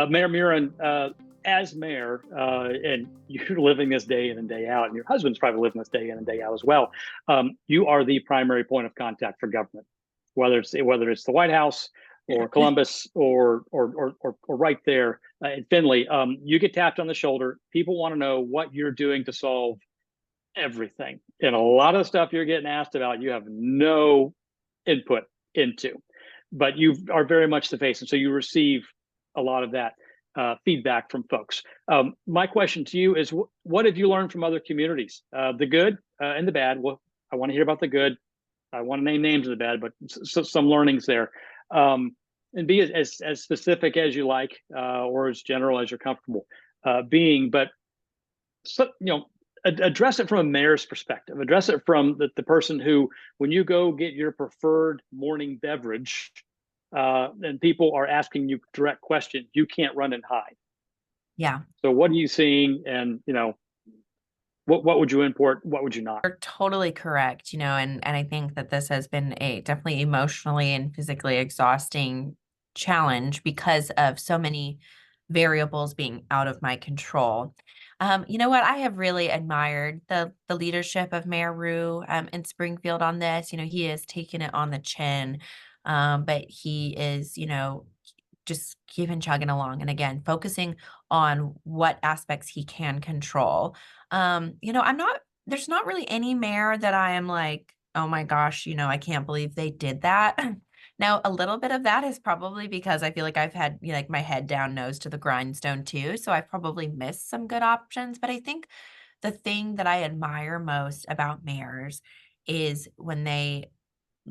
Mayor Muryn, as mayor, and you're living this day in and day out, and your husband's probably living this day in and day out as well. You are the primary point of contact for government, whether it's the White House or Columbus or right there in Findlay. You get tapped on the shoulder. People want to know what you're doing to solve everything, and a lot of the stuff you're getting asked about, you have no input into, but you are very much the face, and so you receive a lot of that feedback from folks. My question to you is, what have you learned from other communities, the good and the bad? Well, I want to hear about the good. I want to name names of the bad, but some learnings there. And be as specific as you like, or as general as you're comfortable being. But address it from a mayor's perspective. Address it from the person who, when you go get your preferred morning beverage, and people are asking you direct questions, you can't run and hide. Yeah. So what are you seeing? And, what would you import? What would you not? You're totally correct, and I think that this has been a definitely emotionally and physically exhausting challenge because of so many variables being out of my control. You know what? I have really admired the leadership of Mayor Rue in Springfield on this. He has taken it on the chin, but he is, just keeping chugging along. And again, focusing on what aspects he can control. There's not really any mayor that I am like, oh my gosh, I can't believe they did that. Now, a little bit of that is probably because I feel like I've had like my head down, nose to the grindstone too. So I've probably missed some good options. But I think the thing that I admire most about mayors is when they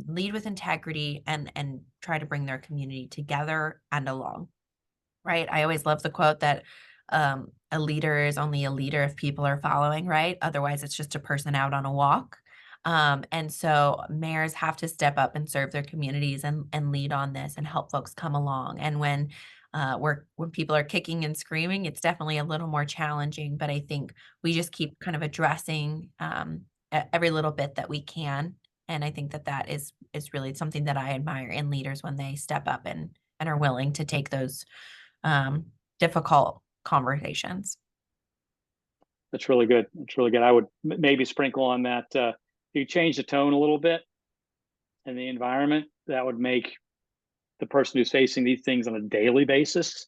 lead with integrity and try to bring their community together and along. Right. I always love the quote that a leader is only a leader if people are following, right? Otherwise, it's just a person out on a walk. And so mayors have to step up and serve their communities and lead on this and help folks come along. And when people are kicking and screaming, it's definitely a little more challenging. But I think we just keep kind of addressing every little bit that we can. And I think that is really something that I admire in leaders when they step up and are willing to take those difficult conversations. That's really good. That's really good. I would maybe sprinkle on that. You change the tone a little bit in the environment, that would make the person who's facing these things on a daily basis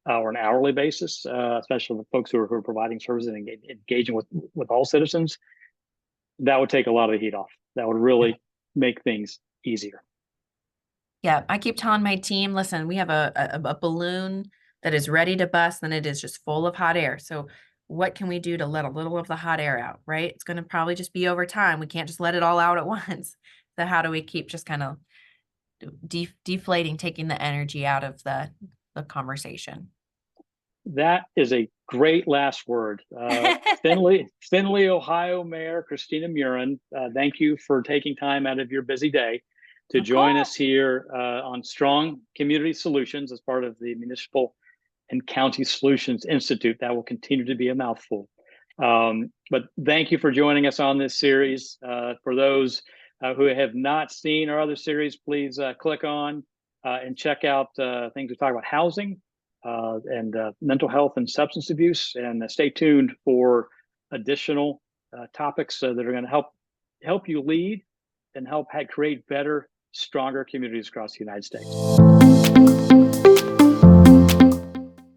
or an hourly basis, especially the folks who are providing services and engaging with all citizens, that would take a lot of the heat off. That would really make things easier. Yeah, I keep telling my team, listen, we have a balloon that is ready to bust, and it is just full of hot air. So what can we do to let a little of the hot air out, right? It's going to probably just be over time. We can't just let it all out at once. So how do we keep just kind of deflating, taking the energy out of the conversation? That is a great last word. Findlay, Ohio Mayor Christina Muryn, thank you for taking time out of your busy day to join us here on Strong Community Solutions as part of the Municipal and County Solutions Institute. That will continue to be a mouthful. But thank you for joining us on this series. For those who have not seen our other series, please click on and check out things we talk about: housing and mental health and substance abuse. And stay tuned for additional topics that are going to help you lead and help create better, stronger communities across the United States.